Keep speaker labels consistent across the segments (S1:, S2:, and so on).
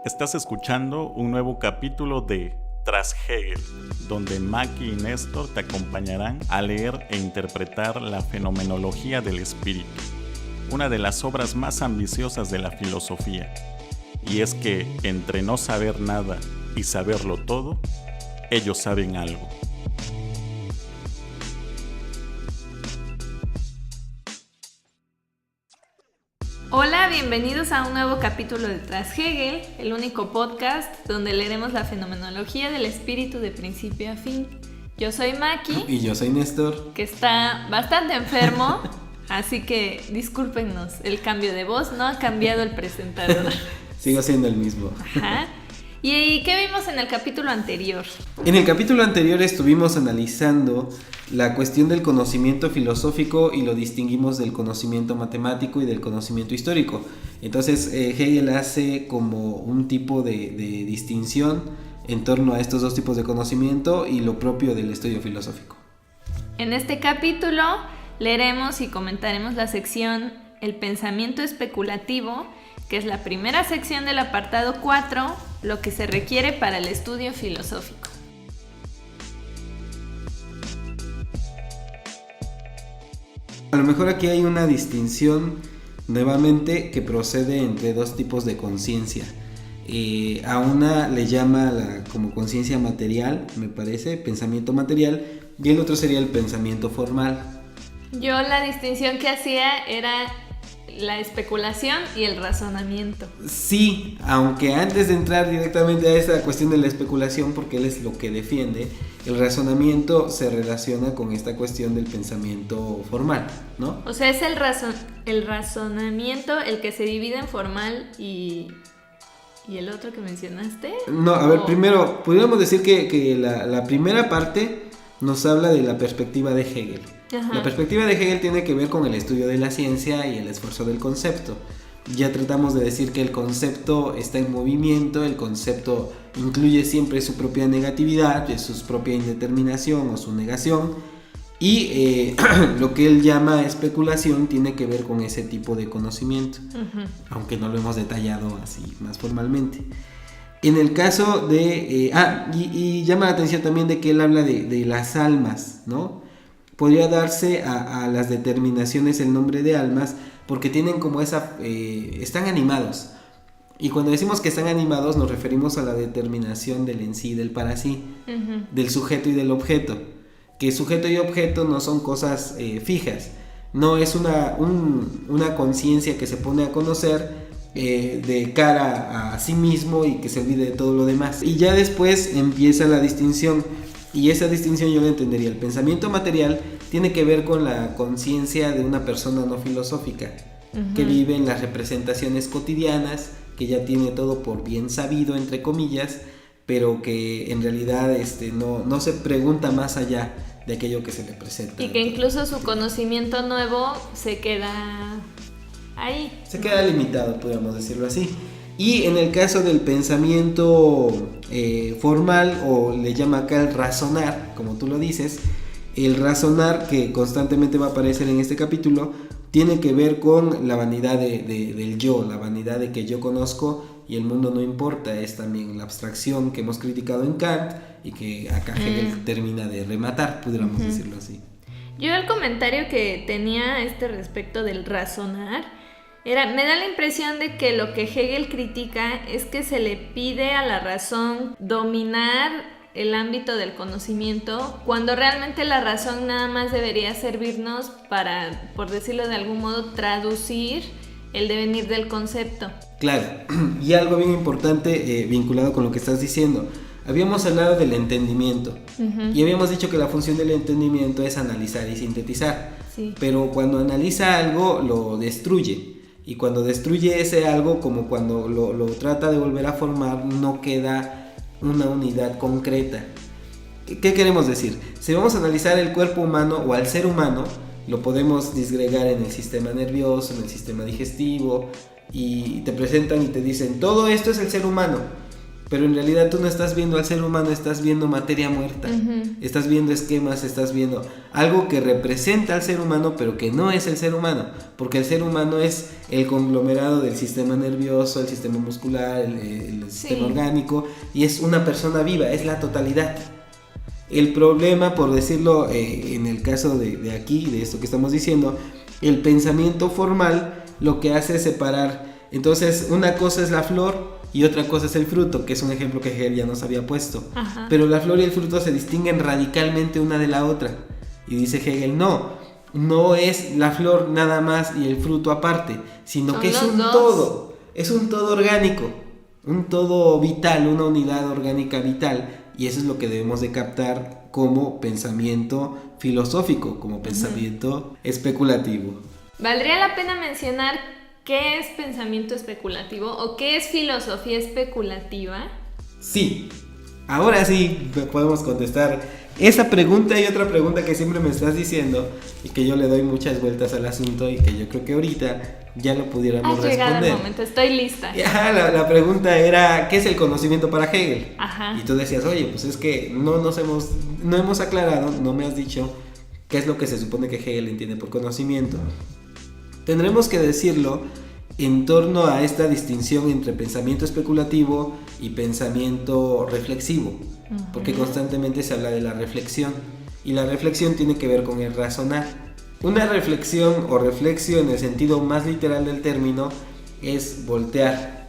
S1: Estás escuchando un nuevo capítulo de Tras Hegel, donde Maki y Néstor te acompañarán a leer e interpretar la fenomenología del espíritu, una de las obras más ambiciosas de la filosofía. Y es que entre no saber nada y saberlo todo, ellos saben algo.
S2: Hola, bienvenidos a un nuevo capítulo de Tras Hegel, el único podcast donde leeremos la fenomenología del espíritu de principio a fin. Yo soy Maki.
S3: Y yo soy Néstor.
S2: Que está bastante enfermo, así que discúlpenos, el cambio de voz no ha cambiado el presentador.
S3: Sigo siendo el mismo.
S2: Ajá. ¿Y qué vimos en el capítulo anterior?
S3: En el capítulo anterior estuvimos analizando la cuestión del conocimiento filosófico y lo distinguimos del conocimiento matemático y del conocimiento histórico. Entonces Hegel hace como un tipo de distinción en torno a estos dos tipos de conocimiento y lo propio del estudio filosófico.
S2: En este capítulo leeremos y comentaremos la sección El pensamiento especulativo, que es la primera sección del apartado 4, lo que se requiere para el estudio filosófico.
S3: A lo mejor aquí hay una distinción nuevamente que procede entre dos tipos de conciencia. A una le llama como conciencia material, me parece, pensamiento material, y el otro sería el pensamiento formal.
S2: Yo la distinción que hacía era la especulación y el razonamiento.
S3: Sí, aunque antes de entrar directamente a esa cuestión de la especulación, porque él es lo que defiende, el razonamiento se relaciona con esta cuestión del pensamiento formal, ¿no?
S2: O sea, es el razonamiento el que se divide en formal y el otro que mencionaste.
S3: No, a ver, primero, podríamos decir que la primera parte nos habla de la perspectiva de Hegel.
S2: Ajá.
S3: La perspectiva de Hegel tiene que ver con el estudio de la ciencia y el esfuerzo del concepto. Ya tratamos de decir que el concepto está en movimiento, el concepto incluye siempre su propia negatividad, su propia indeterminación o su negación, y lo que él llama especulación tiene que ver con ese tipo de conocimiento, aunque no lo hemos detallado así más formalmente. En el caso de... y llama la atención también de que él habla de las almas, ¿no? Podría darse a las determinaciones el nombre de almas porque tienen como esa... están animados. Y cuando decimos que están animados nos referimos a la determinación del en sí, del para sí, del sujeto y del objeto. Que sujeto y objeto no son cosas fijas. No es una conciencia que se pone a conocer de cara a sí mismo y que se olvide de todo lo demás. Y ya después empieza la distinción. Y esa distinción yo la entendería. El pensamiento material tiene que ver con la conciencia de una persona no filosófica, que vive en las representaciones cotidianas, que ya tiene todo por bien sabido, entre comillas, pero que en realidad no se pregunta más allá de aquello que se le presenta.
S2: Y que incluso su conocimiento nuevo se queda ahí.
S3: Se queda limitado, podríamos decirlo así. Y en el caso del pensamiento formal, o le llama acá el razonar, como tú lo dices, el razonar que constantemente va a aparecer en este capítulo tiene que ver con la vanidad del yo, la vanidad de que yo conozco y el mundo no importa. Es también la abstracción que hemos criticado en Kant y que acá Hegel termina de rematar, pudiéramos decirlo así.
S2: Yo el comentario que tenía respecto del razonar me da la impresión de que lo que Hegel critica es que se le pide a la razón dominar el ámbito del conocimiento, cuando realmente la razón nada más debería servirnos para, por decirlo de algún modo, traducir el devenir del concepto.
S3: Claro, y algo bien importante vinculado con lo que estás diciendo. Habíamos hablado del entendimiento y habíamos dicho que la función del entendimiento es analizar y sintetizar,
S2: sí.
S3: Pero cuando analiza algo lo destruye. Y cuando destruye ese algo, como cuando lo trata de volver a formar, no queda una unidad concreta. ¿Qué queremos decir? Si vamos a analizar el cuerpo humano o al ser humano, lo podemos disgregar en el sistema nervioso, en el sistema digestivo, y te presentan y te dicen, todo esto es el ser humano. pero en realidad tú no estás viendo al ser humano, estás viendo materia muerta, estás viendo esquemas, estás viendo algo que representa al ser humano, pero que no es el ser humano, porque el ser humano es el conglomerado del sistema nervioso, el sistema muscular, el sistema orgánico, y es una persona viva, es la totalidad. El problema, por decirlo en el caso de aquí, de esto que estamos diciendo, el pensamiento formal lo que hace es separar. Entonces, una cosa es la flor y otra cosa es el fruto, que es un ejemplo que Hegel ya nos había puesto. Ajá. Pero la flor y el fruto se distinguen radicalmente una de la otra. Y dice Hegel, no es la flor nada más y el fruto aparte, sino que es un todo. Es un todo orgánico, un todo vital, una unidad orgánica vital. Y eso es lo que debemos de captar como pensamiento filosófico, como pensamiento especulativo.
S2: Valdría la pena mencionar qué es pensamiento especulativo o qué es filosofía especulativa.
S3: Sí, ahora sí podemos contestar esa pregunta y otra pregunta que siempre me estás diciendo y que yo le doy muchas vueltas al asunto y que yo creo que ahorita ya lo pudiéramos responder.
S2: Ha llegado el momento, estoy lista.
S3: La pregunta era, ¿qué es el conocimiento para Hegel?
S2: Ajá.
S3: Y tú decías, oye, pues es que no hemos aclarado, no me has dicho qué es lo que se supone que Hegel entiende por conocimiento. Tendremos que decirlo en torno a esta distinción entre pensamiento especulativo y pensamiento reflexivo, porque constantemente se habla de la reflexión, y la reflexión tiene que ver con el razonar. Una reflexión o reflexio en el sentido más literal del término es voltear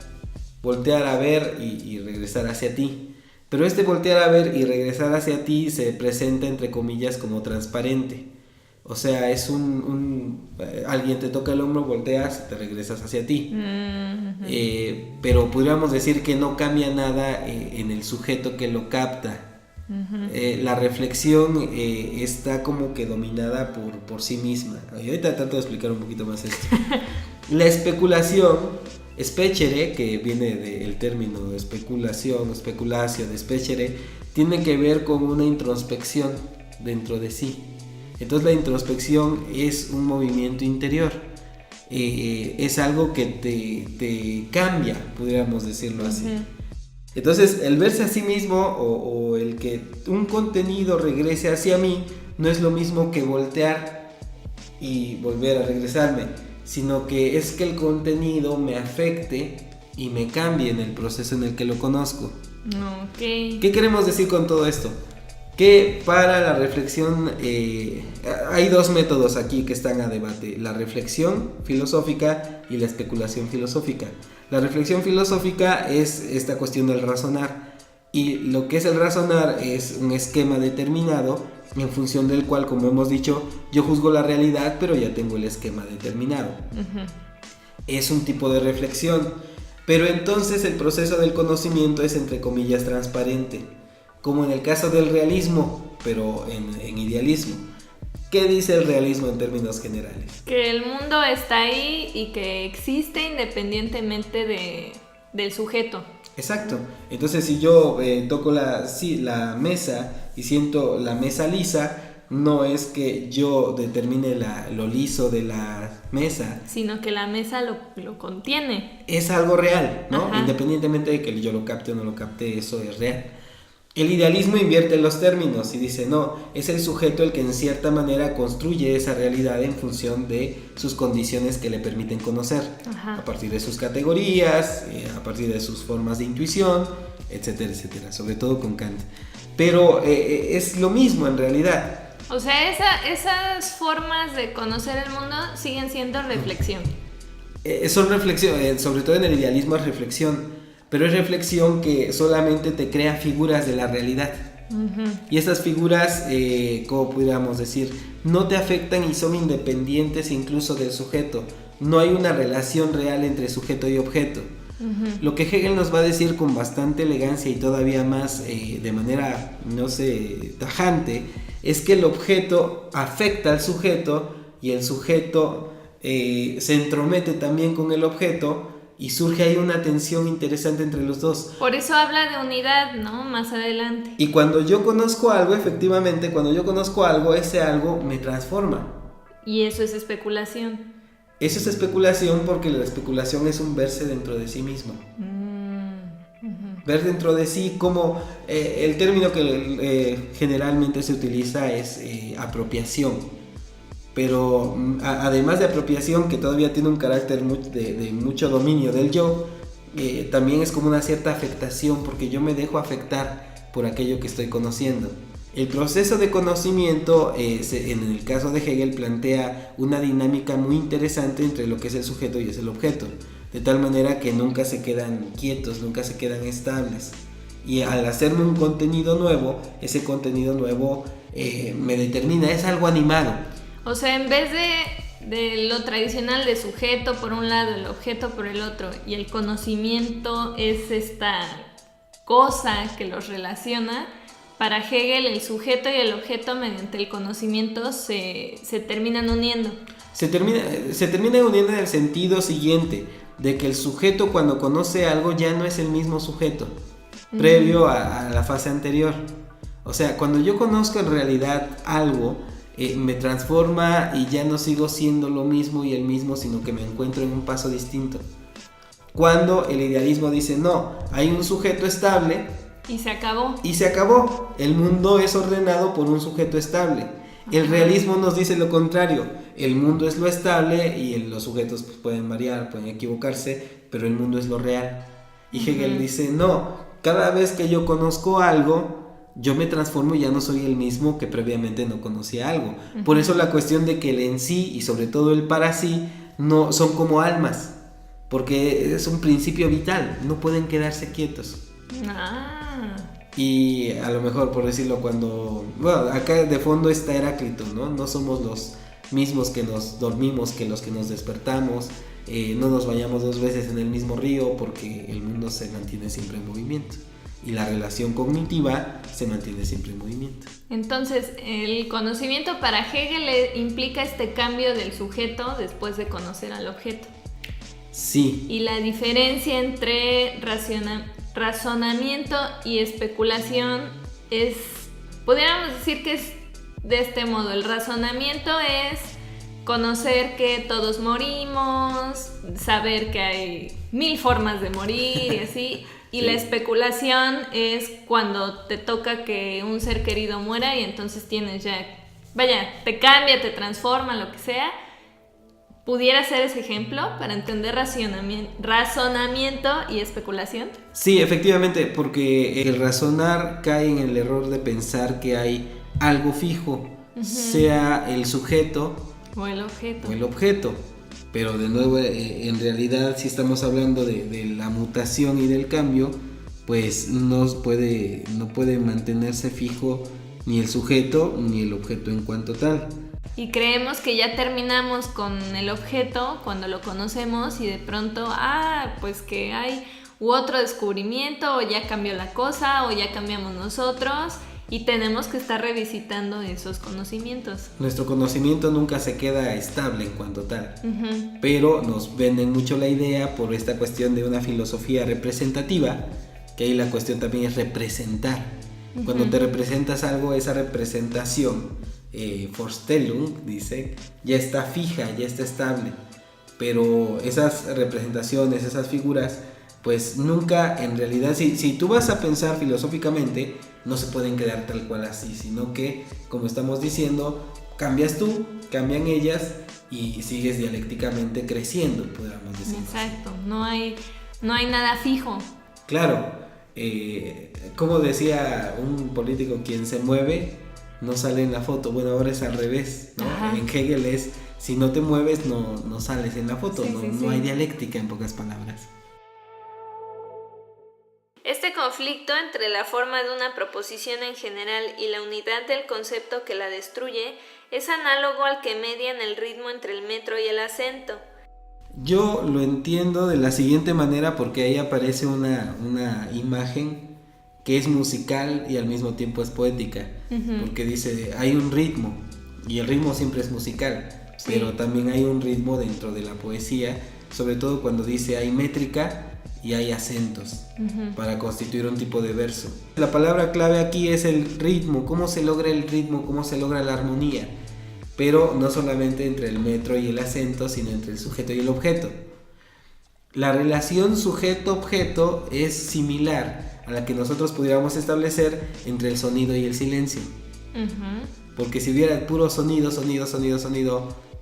S3: a ver y regresar hacia ti. Pero este voltear a ver y regresar hacia ti se presenta entre comillas como transparente. O sea, es alguien te toca el hombro, volteas, te regresas hacia ti. Pero podríamos decir que no cambia nada en el sujeto que lo capta. La reflexión está como que dominada por sí misma. Y ahorita trato de explicar un poquito más esto. La especulación, specere, que viene del término especulación, especulatio, de specere, tiene que ver con una introspección dentro de sí. Entonces la introspección es un movimiento interior, es algo que te cambia, pudiéramos decirlo así. Entonces el verse a sí mismo o el que un contenido regrese hacia mí no es lo mismo que voltear y volver a regresarme, sino que es que el contenido me afecte y me cambie en el proceso en el que lo conozco.
S2: Okay.
S3: ¿Qué queremos decir con todo esto? Que para la reflexión hay dos métodos aquí que están a debate: la reflexión filosófica y la especulación filosófica. La reflexión filosófica es esta cuestión del razonar, y lo que es el razonar es un esquema determinado en función del cual, como hemos dicho, yo juzgo la realidad, pero ya tengo el esquema determinado. Es un tipo de reflexión, pero entonces el proceso del conocimiento es entre comillas transparente, como en el caso del realismo, pero en idealismo. ¿Qué dice el realismo en términos generales?
S2: Que el mundo está ahí y que existe independientemente del sujeto.
S3: Exacto. Entonces si yo toco la mesa y siento la mesa lisa, no es que yo determine lo liso de la mesa,
S2: sino que la mesa lo contiene.
S3: Es algo real, ¿no?
S2: Ajá.
S3: Independientemente de que yo lo capte o no lo capte, eso es real. El idealismo invierte los términos y dice, no, es el sujeto el que en cierta manera construye esa realidad en función de sus condiciones que le permiten conocer. Ajá. A partir de sus categorías, a partir de sus formas de intuición, etcétera, etcétera, sobre todo con Kant. Pero es lo mismo en realidad.
S2: O sea, esas formas de conocer el mundo siguen siendo reflexión.
S3: Son reflexión, sobre todo en el idealismo es reflexión. Pero es reflexión que solamente te crea figuras de la realidad. Y estas figuras, como pudiéramos decir, no te afectan y son independientes incluso del sujeto. No hay una relación real entre sujeto y objeto. Lo que Hegel nos va a decir con bastante elegancia y todavía más de manera, no sé, tajante, es que el objeto afecta al sujeto y el sujeto se entromete también con el objeto. Y surge ahí una tensión interesante entre los dos.
S2: Por eso habla de unidad, ¿no? Más adelante.
S3: Y cuando yo conozco algo, efectivamente, ese algo me transforma.
S2: Y eso es especulación.
S3: Eso es especulación porque la especulación es un verse dentro de sí mismo. ver dentro de sí cómo el término que generalmente se utiliza es apropiación, pero además de apropiación, que todavía tiene un carácter de mucho dominio del yo, también es como una cierta afectación, porque yo me dejo afectar por aquello que estoy conociendo. El proceso de conocimiento, en el caso de Hegel, plantea una dinámica muy interesante entre lo que es el sujeto y es el objeto, de tal manera que nunca se quedan quietos, nunca se quedan estables. Y al hacerme un contenido nuevo, ese contenido nuevo me determina, es algo animado.
S2: O sea, en vez de lo tradicional de sujeto por un lado, el objeto por el otro, y el conocimiento es esta cosa que los relaciona, para Hegel el sujeto y el objeto mediante el conocimiento se terminan uniendo.
S3: Se termina uniendo en el sentido siguiente, de que el sujeto cuando conoce algo ya no es el mismo sujeto, previo a la fase anterior. O sea, cuando yo conozco en realidad algo, me transforma y ya no sigo siendo lo mismo y el mismo, sino que me encuentro en un paso distinto. Cuando el idealismo dice, no, hay un sujeto estable,
S2: y se acabó.
S3: Y se acabó. El mundo es ordenado por un sujeto estable. El realismo nos dice lo contrario. El mundo es lo estable y los sujetos pues, pueden variar, pueden equivocarse, pero el mundo es lo real. Y Hegel dice, no, cada vez que yo conozco algo, yo me transformo y ya no soy el mismo que previamente no conocía algo. Por eso la cuestión de que el en sí y sobre todo el para sí no son como almas, porque es un principio vital, no pueden quedarse quietos. Y a lo mejor, por decirlo, acá de fondo está Heráclito, ¿no? No somos los mismos que nos dormimos que los que nos despertamos, no nos bañamos 2 veces en el mismo río, porque el mundo se mantiene siempre en movimiento y la relación cognitiva se mantiene siempre en movimiento.
S2: Entonces, el conocimiento para Hegel implica este cambio del sujeto después de conocer al objeto.
S3: Sí.
S2: Y la diferencia entre razonamiento y especulación podríamos decir que es de este modo. El razonamiento es conocer que todos morimos, saber que hay 1000 formas de morir y así. Y sí. La especulación es cuando te toca que un ser querido muera y entonces tienes te cambia, te transforma, lo que sea. ¿Pudiera ser ese ejemplo para entender razonamiento y especulación?
S3: Sí, efectivamente, porque el razonar cae en el error de pensar que hay algo fijo, sea el sujeto
S2: o el
S3: objeto. Pero de nuevo, en realidad, si estamos hablando de la mutación y del cambio, pues no puede mantenerse fijo ni el sujeto ni el objeto en cuanto tal.
S2: Y creemos que ya terminamos con el objeto cuando lo conocemos y de pronto, pues que hay otro descubrimiento, o ya cambió la cosa, o ya cambiamos nosotros, y tenemos que estar revisitando esos conocimientos.
S3: Nuestro conocimiento nunca se queda estable en cuanto tal, pero nos venden mucho la idea por esta cuestión de una filosofía representativa, que ahí la cuestión también es representar. Cuando te representas algo, esa representación, Vorstellung dice, ya está fija, ya está estable, pero esas representaciones, esas figuras, pues nunca, en realidad, si tú vas a pensar filosóficamente, no se pueden quedar tal cual así, sino que, como estamos diciendo, cambias tú, cambian ellas y sigues dialécticamente creciendo, podríamos decir.
S2: Exacto, no hay nada fijo.
S3: Claro, como decía un político, quien se mueve no sale en la foto. Bueno, ahora es al revés, ¿no? En Hegel es, si no te mueves no sales en la foto, no hay dialéctica, en pocas palabras.
S2: Este conflicto entre la forma de una proposición en general y la unidad del concepto que la destruye es análogo al que median el ritmo entre el metro y el acento.
S3: Yo lo entiendo de la siguiente manera, porque ahí aparece una imagen que es musical y al mismo tiempo es poética, porque dice, hay un ritmo, y el ritmo siempre es musical, pero también hay un ritmo dentro de la poesía, sobre todo cuando dice hay métrica y hay acentos para constituir un tipo de verso. La palabra clave aquí es el ritmo, cómo se logra el ritmo, cómo se logra la armonía, pero no solamente entre el metro y el acento, sino entre el sujeto y el objeto. La relación sujeto-objeto es similar a la que nosotros pudiéramos establecer entre el sonido y el silencio. Porque si hubiera puro sonido,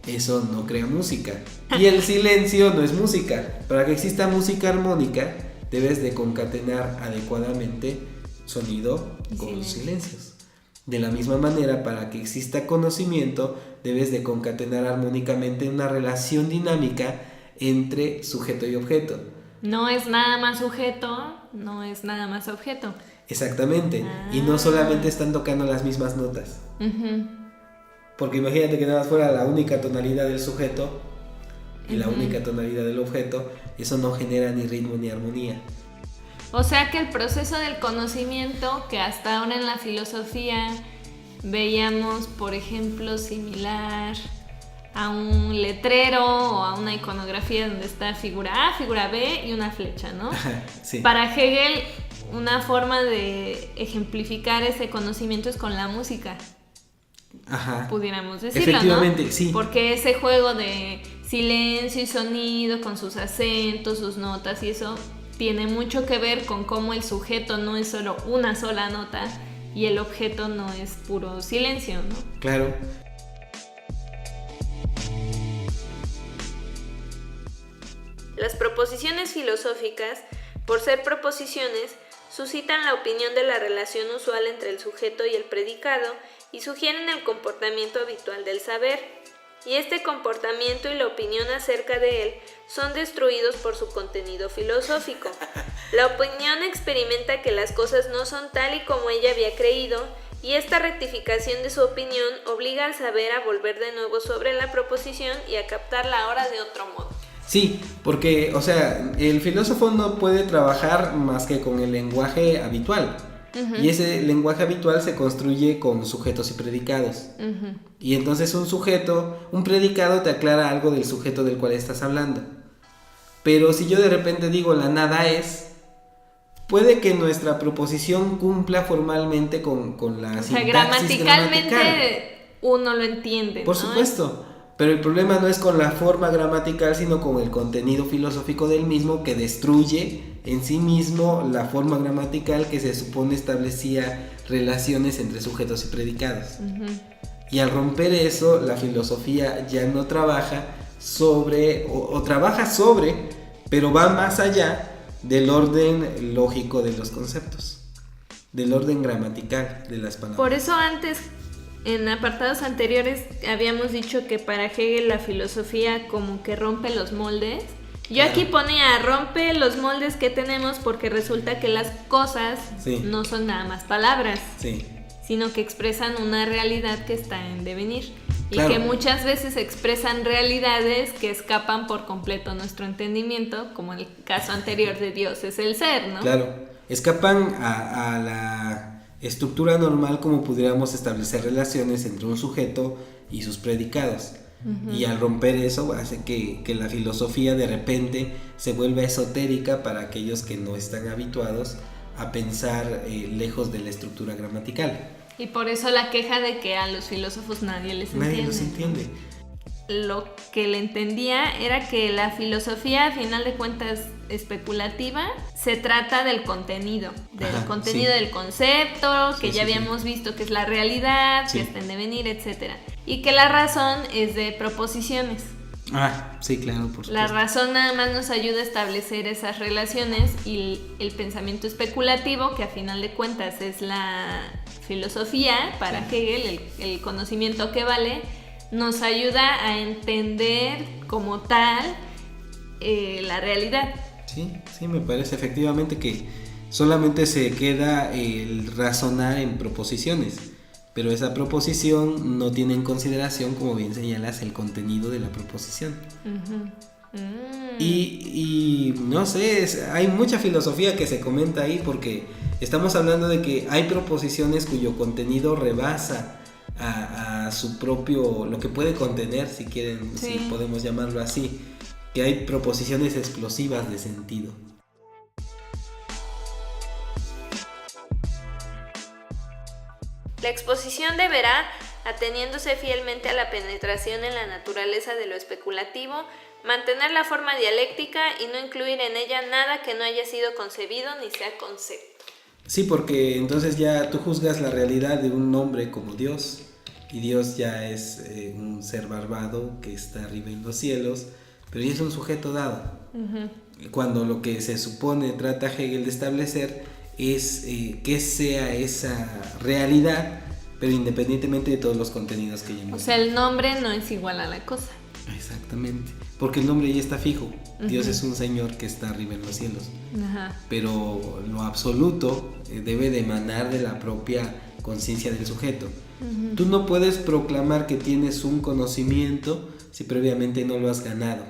S3: eso no crea música. Y el silencio no es música. Para que exista música armónica, debes de concatenar adecuadamente sonido con silencios. De la misma manera, para que exista conocimiento, debes de concatenar armónicamente una relación dinámica entre sujeto y objeto.
S2: No es nada más sujeto, no es nada más objeto.
S3: Exactamente. Y no solamente están tocando las mismas notas. Porque imagínate que nada más fuera la única tonalidad del sujeto y la única tonalidad del objeto, eso no genera ni ritmo ni armonía.
S2: O sea que el proceso del conocimiento, que hasta ahora en la filosofía veíamos, por ejemplo, similar a un letrero o a una iconografía donde está figura A, figura B y una flecha, ¿no?
S3: Sí.
S2: Para Hegel, una forma de ejemplificar ese conocimiento es con la música. Pudiéramos decirlo,
S3: efectivamente,
S2: ¿no?
S3: Sí.
S2: Porque ese juego de silencio y sonido con sus acentos, sus notas y eso tiene mucho que ver con cómo el sujeto no es solo una sola nota y el objeto no es puro silencio, ¿no?
S3: Claro.
S2: Las proposiciones filosóficas, por ser proposiciones, suscitan la opinión de la relación usual entre el sujeto y el predicado y sugieren el comportamiento habitual del saber. Y este comportamiento y la opinión acerca de él son destruidos por su contenido filosófico. La opinión experimenta que las cosas no son tal y como ella había creído, y esta rectificación de su opinión obliga al saber a volver de nuevo sobre la proposición y a captarla ahora de otro modo.
S3: Sí, porque, o sea, el filósofo no puede trabajar más que con el lenguaje habitual. Y ese lenguaje habitual se construye con sujetos y predicados. Y entonces un predicado te aclara algo del sujeto del cual estás hablando. Pero si yo de repente digo la nada es, puede que nuestra proposición cumpla formalmente con la sintaxis
S2: gramaticalmente
S3: gramatical.
S2: Uno lo entiende,
S3: Por supuesto. Pero el problema no es con la forma gramatical, sino con el contenido filosófico del mismo, que destruye en sí mismo la forma gramatical que se supone establecía relaciones entre sujetos y predicados. Y al romper eso, la filosofía ya no trabaja sobre, o trabaja sobre, pero va más allá del orden lógico de los conceptos, del orden gramatical de las palabras.
S2: Por eso antes, en apartados anteriores, habíamos dicho que para Hegel la filosofía como que rompe los moldes. Yo aquí ponía rompe los moldes que tenemos porque resulta que las cosas no son nada más palabras, sino que expresan una realidad que está en devenir. Y que muchas veces expresan realidades que escapan por completo a nuestro entendimiento, como el caso anterior de Dios es el ser, ¿no?
S3: Claro, escapan a la estructura normal como pudiéramos establecer relaciones entre un sujeto y sus predicados. Y al romper eso hace que la filosofía de repente se vuelva esotérica para aquellos que no están habituados a pensar lejos de la estructura gramatical.
S2: Y por eso la queja de que a los filósofos nadie los entiende. Lo que le entendía era que la filosofía, a final de cuentas especulativa, se trata del contenido, del concepto, que ya habíamos visto que es la realidad, que está en devenir, etc. Y que la razón es de proposiciones.
S3: Sí, claro, por supuesto.
S2: La razón nada más nos ayuda a establecer esas relaciones, y el pensamiento especulativo, que a final de cuentas es la filosofía para Hegel, el conocimiento que vale, nos ayuda a entender como tal la realidad.
S3: Sí, me parece efectivamente que solamente se queda el razonar en proposiciones, pero esa proposición no tiene en consideración, como bien señalas, el contenido de la proposición. Y no sé, hay mucha filosofía que se comenta ahí, porque estamos hablando de que hay proposiciones cuyo contenido rebasa a su propio, lo que puede contener, si quieren, si podemos llamarlo así, que hay proposiciones explosivas de sentido.
S2: La exposición deberá, ateniéndose fielmente a la penetración en la naturaleza de lo especulativo, mantener la forma dialéctica y no incluir en ella nada que no haya sido concebido ni sea concepto.
S3: Sí, porque entonces ya tú juzgas la realidad de un hombre como Dios, y Dios ya es un ser barbado que está arriba en los cielos, pero ya es un sujeto dado. Cuando lo que se supone trata Hegel de establecer es que sea esa realidad, pero independientemente de todos los contenidos que ya hemos.
S2: O sea, el nombre no es igual a la cosa.
S3: Exactamente, porque el nombre ya está fijo. Dios es un señor que está arriba en los cielos. Pero lo absoluto debe de emanar de la propia conciencia del sujeto. Tú no puedes proclamar que tienes un conocimiento si previamente no lo has ganado.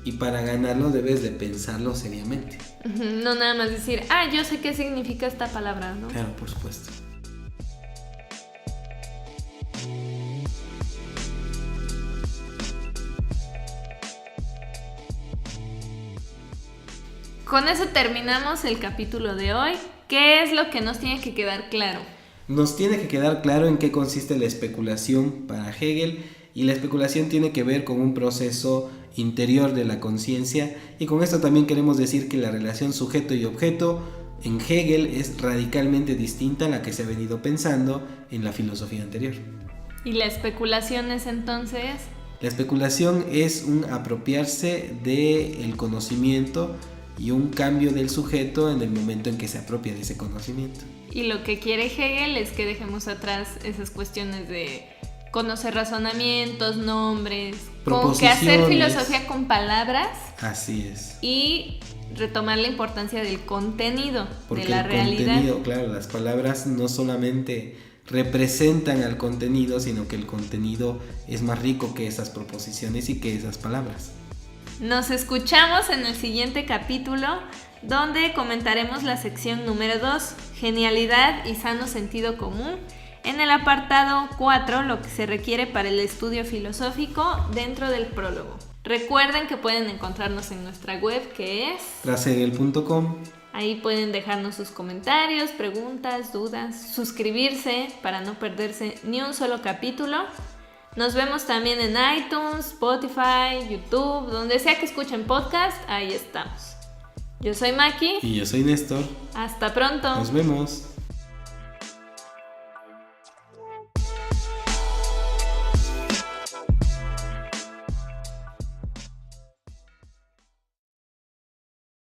S3: Y para ganarlo debes de pensarlo seriamente.
S2: No nada más decir, yo sé qué significa esta palabra, ¿no?
S3: Claro, por supuesto.
S2: Con eso terminamos el capítulo de hoy. ¿Qué es lo que nos tiene que quedar claro?
S3: Nos tiene que quedar claro en qué consiste la especulación para Hegel, y la especulación tiene que ver con un proceso interior de la conciencia, y con esto también queremos decir que la relación sujeto y objeto en Hegel es radicalmente distinta a la que se ha venido pensando en la filosofía anterior.
S2: ¿Y la especulación es entonces?
S3: La especulación es un apropiarse del conocimiento y un cambio del sujeto en el momento en que se apropia de ese conocimiento.
S2: Y lo que quiere Hegel es que dejemos atrás esas cuestiones de conocer razonamientos, nombres, como que hacer filosofía con palabras.
S3: Así es.
S2: Y retomar la importancia del contenido,
S3: porque
S2: de la realidad.
S3: Contenido, claro, las palabras no solamente representan al contenido, sino que el contenido es más rico que esas proposiciones y que esas palabras.
S2: Nos escuchamos en el siguiente capítulo, donde comentaremos la sección número 2, genialidad y sano sentido común, en el apartado 4, lo que se requiere para el estudio filosófico, dentro del prólogo. Recuerden que pueden encontrarnos en nuestra web, que es
S3: trashegel.com.
S2: Ahí pueden dejarnos sus comentarios, preguntas, dudas, suscribirse para no perderse ni un solo capítulo. Nos vemos también en iTunes, Spotify, YouTube, donde sea que escuchen podcast, ahí estamos. Yo soy Maki.
S3: Y yo soy Néstor.
S2: Hasta pronto.
S3: Nos vemos.